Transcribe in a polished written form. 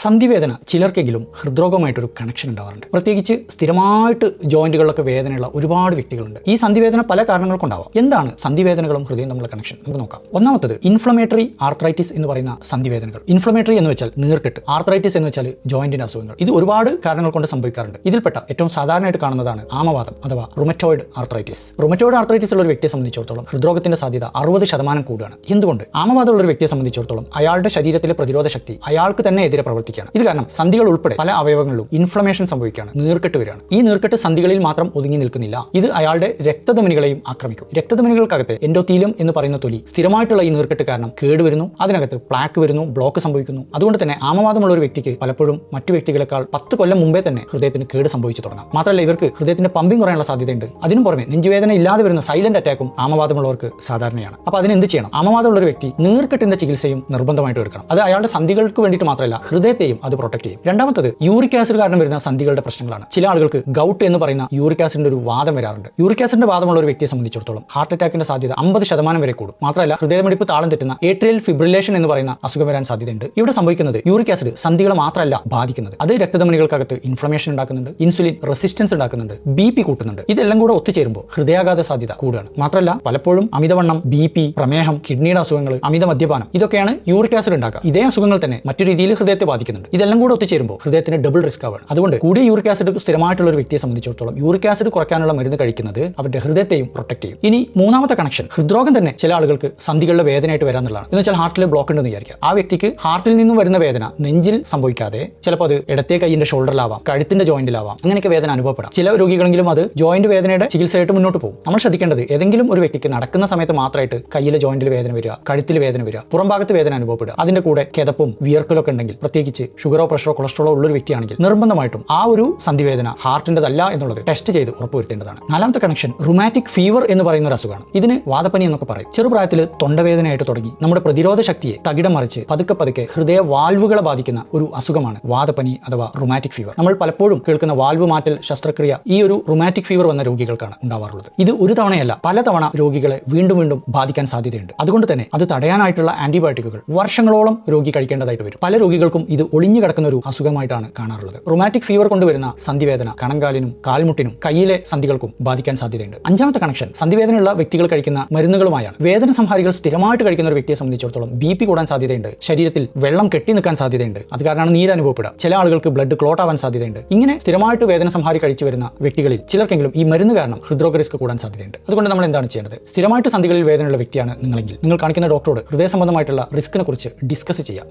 സന്ധിവേദന ചിലർക്കെങ്കിലും ഹൃദ്രോഗമായിട്ടൊരു connection ഉണ്ടാവാറുണ്ട്. പ്രത്യേകിച്ച് സ്ഥിരമായിട്ട് ജോയിന്റുകളിലൊക്കെ വേദനയുള്ള ഒരുപാട് വ്യക്തികളുണ്ട്. ഈ സന്ധിവേദന പല കാരണങ്ങൾ കൊണ്ടാവാം. എന്താണ് സന്ധിവേദനകളും ഹൃദയം തമ്മിലുള്ള കണക്ഷൻ നമുക്ക് നോക്കാം. ഒന്നാമത്തത് ഇൻഫ്ലമേറ്ററി ആർത്രൈറ്റിസ് എന്ന് പറയുന്ന സന്ധിവേദനകൾ. ഇൻഫ്ലമേറ്ററി എന്ന് വെച്ചാൽ നീർക്കെട്ട്, ആർത്രൈറ്റിസ് എന്ന് വെച്ചാൽ ജോയിന്റിന്റെ അസുഖങ്ങൾ. ഇത് ഒരുപാട് കാരണങ്ങൾ കൊണ്ട് സംഭവിക്കാറുണ്ട്. ഇതിൽപ്പെട്ട ഏറ്റവും സാധാരണയായിട്ട് കാണുന്നതാണ് ആമവാദം അഥവാ റുമറ്റോയിഡ് ആർത്രൈറ്റിസ്. റുമറ്റോയിഡ് ആർത്രൈറ്റിസ് ഉള്ള ഒരു വ്യക്തിയെ സംബന്ധിച്ചിടത്തോളം ഹൃദ്രോഗത്തിന്റെ സാധ്യത 60% കൂടുകയാണ്. എന്തുകൊണ്ട്? ആമവാദമുള്ള ഒരു വ്യക്തിയെ സംബന്ധിച്ചിടത്തോളം അയാളുടെ ശരീരത്തിലെ പ്രതിരോധ ശക്തി അയാൾക്ക് തന്നെ എതിരെ പ്രവർത്തിക്കുകയാണ്. ഇത് കാരണം സന്ധികൾ ഉൾപ്പെടെ പല അവയവങ്ങളിലും ഇൻഫ്ലമേഷൻ സംഭവിക്കുകയാണ്, നീർക്കെട്ട് വരികയാണ്. ഈ നീർക്കെട്ട് സന്ധികളിൽ മാത്രം ഒതുങ്ങി നിൽക്കുന്നില്ല, ഇത് അയാളുടെ രക്തധമനികളെയും ആക്രമിക്കും. രക്തധമനികൾക്കകത്ത് എൻഡോത്തീലിയം എന്ന് പറയുന്ന തൊലി സ്ഥിരമായിട്ടുള്ള ഈ നീർക്കെട്ട് കാരണം കേടുവരുന്നു, അതിനകത്ത് പ്ലാക്ക് വരുന്നു, ബ്ലോക്ക് സംഭവിക്കുന്നു. അതുകൊണ്ട് തന്നെ ആമവാദമുള്ള ഒരു വ്യക്തിക്ക് പലപ്പോഴും മറ്റു വ്യക്തികളെക്കാൾ 10 കൊല്ലം മുമ്പേ തന്നെ ഹൃദയത്തിന് കേട് സംഭവിച്ചു തുടങ്ങാം. മാത്രമല്ല ഇവർക്ക് ഹൃദയത്തിന്റെ പമ്പിംഗ് കുറയാനുള്ള സാധ്യതയുണ്ട്. അതിനും പുറമെ നെഞ്ചുവേദന ഇല്ലാതെ വരുന്ന സൈലന്റ് അറ്റാക്കും ആമവാദമുള്ളവർക്ക് സാധാരണയാണ്. അപ്പോൾ അതിന് എന്ത് ചെയ്യണം? ആമവാദമുള്ള ഒരു വ്യക്തി നീർക്കെട്ടിന്റെ ചികിത്സയും നിർബന്ധമായിട്ട് എടുക്കണം. അത് അയാളുടെ സന്ധികൾക്ക് വേണ്ടിയിട്ട് മാത്രമല്ല, ഹൃദയത്തെയും അത് പ്രൊട്ടക്ട് ചെയ്യും. രണ്ടാമത്തത് യൂറിക് ആസിഡ് കാരണം വരുന്ന സന്ധികളുടെ പ്രശ്നങ്ങളാണ്. ചില ആളുകൾക്ക് ഗൗട്ട് എന്ന് പറയുന്ന യൂറിക് ആസിഡിന്റെ ഒരു വാദം വരാറുണ്ട്. യൂറിക് ആസിഡിന്റെ വാദമുള്ള ഒരു വ്യക്തിയെ സംബന്ധിച്ചിടത്തോളം ഹാർട്ട് അറ്റാക്കിന്റെ സാധ്യത 50% വരെ കൂടും. മാത്രമല്ല ഹൃദയമിടിപ്പ് താളം തെറ്റുന്ന ഏട്രിയൽ ഫിബ്രിലേഷൻ എന്ന് പറയുന്ന അസുഖം വരാൻ സാധ്യതയുണ്ട്. ഇവിടെ സംഭവിക്കുന്നത് യൂറിക് ആസിഡ് സന്ധികളെ മാത്രമല്ല ബാധിക്കുന്നത്, അത് രക്തധമനികൾക്കകത്ത് ഇൻഫ്ലമേഷൻ ഉണ്ടാക്കുന്നുണ്ട്, ഇൻസുലിൻ റെസിസ്റ്റൻസ് ഉണ്ടാക്കുന്നുണ്ട്, BP കൂട്ടുന്നുണ്ട്. ഇതെല്ലാം കൂടെ ഒത്തുചേരുമ്പോൾ ഹൃദയാഘാത സാധ്യത കൂടുകയാണ്. മാത്രമല്ല പലപ്പോഴും അമിതവണ്ണം, BP, പ്രമേഹം, കിഡ്നിയുടെ അസുഖങ്ങൾ, അമിത മദ്യപാനം, ഇതൊക്കെയാണ് യൂറിക് ആസിഡ് ഉണ്ടാക്കുക. ഇതേ അസുഖങ്ങൾ തന്നെ മറ്റു രീതിയിൽ ഹൃദയത്തെ ബാധിക്കുന്നുണ്ട്. ഇതെല്ലാം കൂടെ ഒത്തുചേരുമ്പോൾ ഹൃദയത്തിന് ഡബിൾ റിസ്ക് ആവുകയാണ്. അതുകൊണ്ട് കൂടിയ യൂറിക് ആസിഡ് സ്ഥിരമായിട്ടുള്ള ഒരു വ്യക്തിയെ സംബന്ധിച്ചിടത്തോളം യൂറിക് ആസിഡ് കുറയ്ക്കാനുള്ള മരുന്ന് കഴിക്കുന്നത് അവരുടെ ഹൃദയത്തെയും പ്രൊട്ടക്ട് ചെയ്യും. ഇനി മൂന്നാമത്തെ കണക്ഷൻ, ഹൃദ്രോഗം തന്നെ ചില ആളുകൾക്ക് സന്ധികളുടെ വേദനയായിട്ട് വരാന്നുള്ളതാണ്. എന്ന് വെച്ചാൽ ഹാർട്ടിൽ ബ്ലോക്ക് ഉണ്ടെന്ന് വിചാരിക്കുക. ആ വ്യക്തിക്ക് ഹാർട്ടിൽ നിന്നും വരുന്ന വേദന നെഞ്ചിൽ സംഭവിക്കാതെ ചിലപ്പോൾ അത് ഇടത്തെ കൈയിന്റെ ഷോൾഡറിലാവാം, കഴുത്തിന്റെ ജോയിന്റിലാവാം, അങ്ങനെയൊക്കെ വേദന അനുഭവപ്പെടാം. ചില രോഗികളെങ്കിലും അത് ജോയിന്റ് വേദനയുടെ ചികിത്സയായിട്ട് മുന്നോട്ട് പോകും. നമ്മൾ ശ്രദ്ധിക്കേണ്ടത് ഏതെങ്കിലും ഒരു വ്യക്തിക്ക് നടക്കുന്ന സമയത്ത് മാത്രമായിട്ട് കയ്യിലെ ജോയിന്റിൽ വേദന വരിക, കഴുത്തിൽ വേദന വരിക, പുറം ഭാഗത്ത് വേദന അനുഭവപ്പെടുക, അതിന്റെ കൂടെ കിതപ്പും വിയർക്കലൊക്കെ ഉണ്ടെങ്കിൽ, പ്രത്യേകിച്ച് ഷുഗറോ പ്രഷറോ കൊളസ്ട്രോളോ ഉള്ള ഒരു വ്യക്തിയാണെങ്കിൽ നിർബന്ധമായിട്ടും ആ ഒരു സന്ധിവേദന ഹാർട്ടിൻ്റെതല്ല എന്നുള്ളത് ടെസ്റ്റ് ചെയ്ത് ഉറപ്പുവരുത്തേണ്ടതാണ്. നാലാമത്തെ കണക്ഷൻ റുമാറ്റിക് ഫീവർ എന്ന് പറയുന്ന ഒരു അസുഖമാണ്. ഇതിന് വാദപ്പനി എന്നൊക്കെ പറയും. ചെറുപ്രായത്തിൽ തൊണ്ടവേദനയായിട്ട് തുടങ്ങി നമ്മുടെ പ്രതിരോധ ശക്തിയെ തകിടം മറിച്ച് പതുക്കെ പതുക്കെ ഹൃദയ വാൽവുകളെ ബാധിക്കുന്ന ഒരു അസുഖമാണ് വാദപ്പനി അഥവാ റുമാറ്റിക് ഫീവർ. നമ്മൾ പലപ്പോഴും കേൾക്കുന്ന വാൽവ് മാറ്റൽ ശസ്ത്രക്രിയ ഈ ഒരു റുമാറ്റിക് ഫീവർ വന്ന രോഗികൾക്കാണ് ഉണ്ടാവാറുള്ളത്. ഇത് ഒരു തവണയല്ല പലതവണ രോഗികളെ വീണ്ടും വീണ്ടും ബാധിക്കാൻ സാധ്യതയുണ്ട്. അതുകൊണ്ട് തന്നെ അത് തടയാനായിട്ടുള്ള ആന്റിബയോട്ടിക്കുകൾ വർഷങ്ങളോളം രോഗി കഴിക്കേണ്ടതായിട്ട് വരും. പല രോഗികൾക്കും ഇത് ഒളിഞ്ഞു കിടക്കുന്ന ഒരു അസുഖമായിട്ടാണ് കാണാറുള്ളത്. റുമാറ്റിക് ഫീവർ കൊണ്ടുവരുന്ന സന്ധിവേദന കണങ്കാലിനും കാൽമുട്ടിനും കയ്യിലെ സന്ധികൾക്കും ബാധിക്കാൻ സാധ്യതയുണ്ട്. അഞ്ചാമത്തെ കണക്ഷൻ, സന്ധിവേദനയുള്ള വ്യക്തികൾ കഴിക്കുന്ന മരുന്നുകളുമായാണ്. വേദന സംഹാരികൾ സ്ഥിരമായിട്ട് കഴിക്കുന്ന ഒരു വ്യക്തിയെ സംബന്ധിച്ചിടത്തോളം BP കൂടാൻ സാധ്യതയുണ്ട്, ശരീരത്തിൽ വെള്ളം കെട്ടി നിൽക്കാൻ സാധ്യതയുണ്ട്, അത് കാരണമാണ് നീര് അനുഭവപ്പെടുക. ചില ആളുകൾക്ക് ബ്ലഡ് ക്ലോട്ട് ആവാൻ സാധ്യതയുണ്ട്. ഇങ്ങനെ സ്ഥിരമായിട്ട് വേദന സംഹാരി കഴിച്ചു വരുന്ന വ്യക്തികളിൽ ചിലർക്കെങ്കിലും ഈ മരുന്ന് കാരണം ഹൃദ്രോഗ റിസ്ക് കൂടാൻ സാധ്യതയുണ്ട്. അതുകൊണ്ട് നമ്മൾ എന്താണ് ചെയ്യേണ്ടത്? സ്ഥിരമായിട്ട് സന്ധികളിൽ വേദനയുള്ള വ്യക്തിയാണ് നിങ്ങളെങ്കിൽ നിങ്ങൾ കാണിക്കുന്ന ഡോക്ടറോട് ഹൃദയ സംബന്ധമായിട്ടുള്ള റിസ്കിനെ കുറിച്ച് ഡിസ്കസ് ചെയ്യുക.